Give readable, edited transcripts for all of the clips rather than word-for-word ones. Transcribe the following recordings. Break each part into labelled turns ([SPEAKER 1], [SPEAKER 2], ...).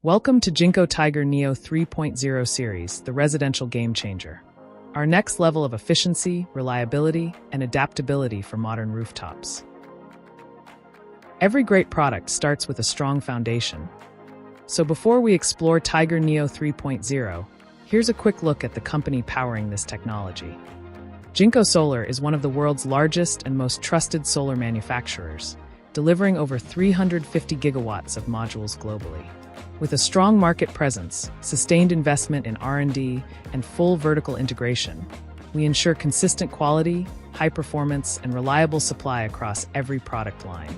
[SPEAKER 1] Welcome to Jinko Tiger Neo 3.0 series, the residential game changer. Our next level of efficiency, reliability, and adaptability for modern rooftops. Every great product starts with a strong foundation. So before we explore Tiger Neo 3.0, here's a quick look at the company powering this technology. JinkoSolar is one of the world's largest and most trusted solar manufacturers, delivering over 350 gigawatts of modules globally. With a strong market presence, sustained investment in R&D, and full vertical integration, we ensure consistent quality, high performance, and reliable supply across every product line.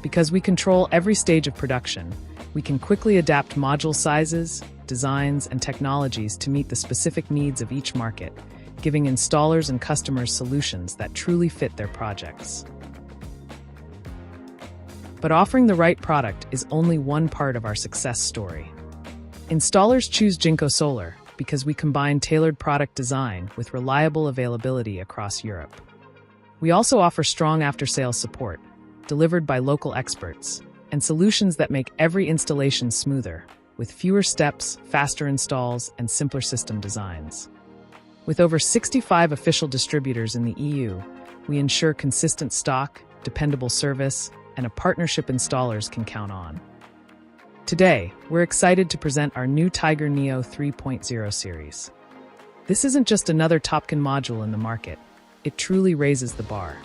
[SPEAKER 1] Because we control every stage of production, we can quickly adapt module sizes, designs, and technologies to meet the specific needs of each market, giving installers and customers solutions that truly fit their projects. But offering the right product is only one part of our success story. Installers choose JinkoSolar because we combine tailored product design with reliable availability across Europe. We also offer strong after-sales support, delivered by local experts, and solutions that make every installation smoother, with fewer steps, faster installs, and simpler system designs. With over 65 official distributors in the EU, we ensure consistent stock, dependable service, and a partnership installers can count on. Today, we're excited to present our new Tiger Neo 3.0 series. This isn't just another Topcon module in the market, it truly raises the bar.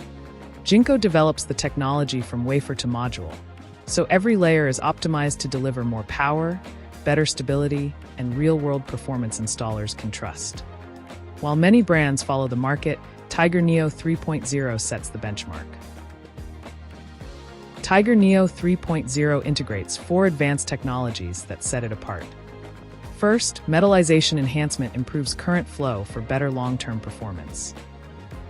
[SPEAKER 1] Jinko develops the technology from wafer to module, so every layer is optimized to deliver more power, better stability, and real-world performance installers can trust. While many brands follow the market, Tiger Neo 3.0 sets the benchmark. Tiger Neo 3.0 integrates 4 advanced technologies that set it apart. First, metallization enhancement improves current flow for better long-term performance.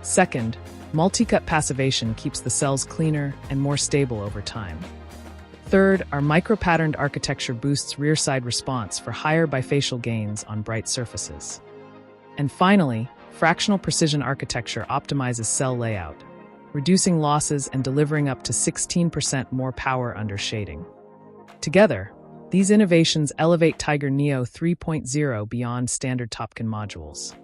[SPEAKER 1] Second, multi-cut passivation keeps the cells cleaner and more stable over time. Third, our micro-patterned architecture boosts rear-side response for higher bifacial gains on bright surfaces. And finally, fractional precision architecture optimizes cell layout, reducing losses and delivering up to 16% more power under shading. Together, these innovations elevate Tiger Neo 3.0 beyond standard Topcon modules.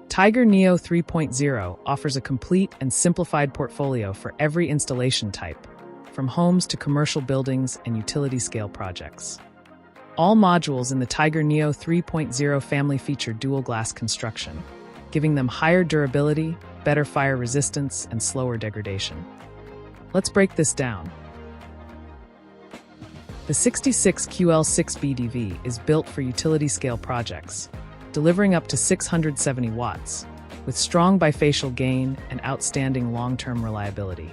[SPEAKER 1] Tiger Neo 3.0 offers a complete and simplified portfolio for every installation type, from homes to commercial buildings and utility-scale projects. All modules in the Tiger Neo 3.0 family feature dual-glass construction, giving them higher durability, better fire resistance, and slower degradation. Let's break this down. The 66QL6BDV is built for utility-scale projects, delivering up to 670 watts, with strong bifacial gain and outstanding long-term reliability.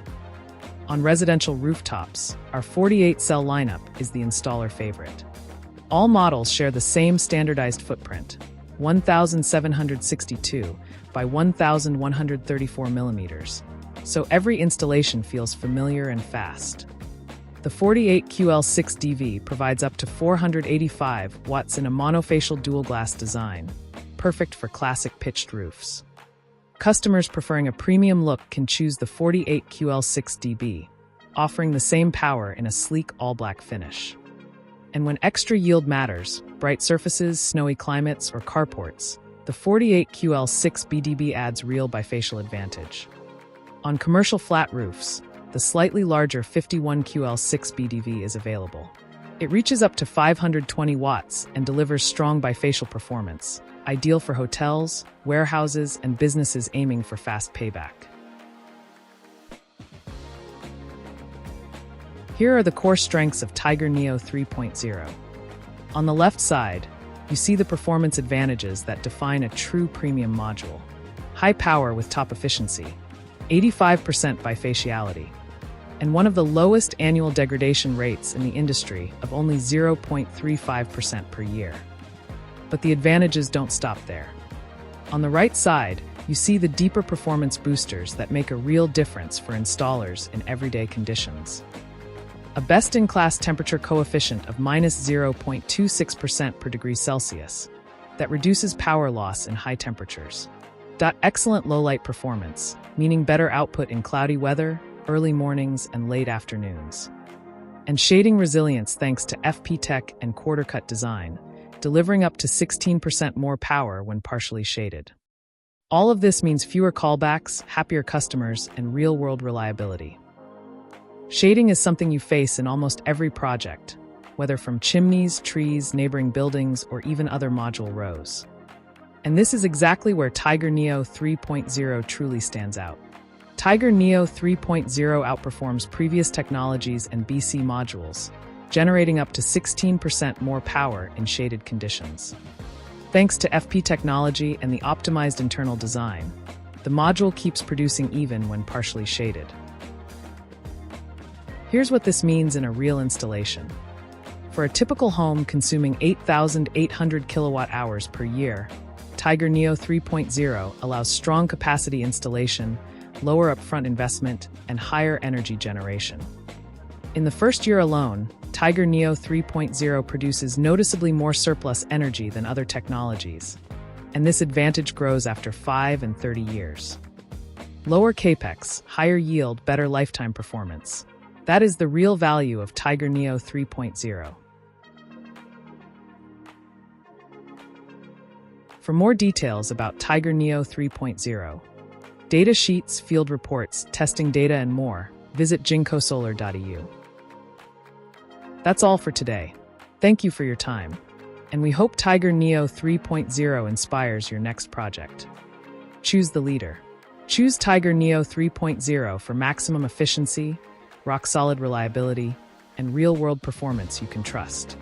[SPEAKER 1] On residential rooftops, our 48-cell lineup is the installer favorite. All models share the same standardized footprint, 1,762 by 1,134 millimeters, so every installation feels familiar and fast. The 48QL6DV provides up to 485 watts in a monofacial dual-glass design, perfect for classic pitched roofs. Customers preferring a premium look can choose the 48QL6DB, offering the same power in a sleek all-black finish. And when extra yield matters, bright surfaces, snowy climates, or carports, the 48QL6BDB adds real bifacial advantage. On commercial flat roofs, the slightly larger 51QL6BDV is available. It reaches up to 520 watts and delivers strong bifacial performance, ideal for hotels, warehouses, and businesses aiming for fast payback. Here are the core strengths of Tiger Neo 3.0. On the left side, you see the performance advantages that define a true premium module. High power with top efficiency, 85% bifaciality, and one of the lowest annual degradation rates in the industry of only 0.35% per year. But the advantages don't stop there. On the right side, you see the deeper performance boosters that make a real difference for installers in everyday conditions. A best-in-class temperature coefficient of -0.26% per degree Celsius that reduces power loss in high temperatures. Excellent low-light performance, meaning better output in cloudy weather, early mornings, and late afternoons. and shading resilience thanks to FP Tech and quarter-cut design, delivering up to 16% more power when partially shaded. All of this means fewer callbacks, happier customers, and real-world reliability. Shading is something you face in almost every project, whether from chimneys, trees, neighboring buildings, or even other module rows. And this is exactly where Tiger Neo 3.0 truly stands out. Tiger Neo 3.0 outperforms previous technologies and BC modules, generating up to 16% more power in shaded conditions. Thanks to FP technology and the optimized internal design, the module keeps producing even when partially shaded. Here's what this means in a real installation. For a typical home consuming 8,800 kilowatt-hours per year, Tiger Neo 3.0 allows strong capacity installation, lower upfront investment, and higher energy generation. In the first year alone, Tiger Neo 3.0 produces noticeably more surplus energy than other technologies, and this advantage grows after 5 and 30 years. Lower capex, higher yield, better lifetime performance. That is the real value of Tiger Neo 3.0. For more details about Tiger Neo 3.0, data sheets, field reports, testing data, and more, visit JinkoSolar.eu. That's all for today. Thank you for your time, and we hope Tiger Neo 3.0 inspires your next project. Choose the leader. Choose Tiger Neo 3.0 for maximum efficiency, rock-solid reliability, and real-world performance you can trust.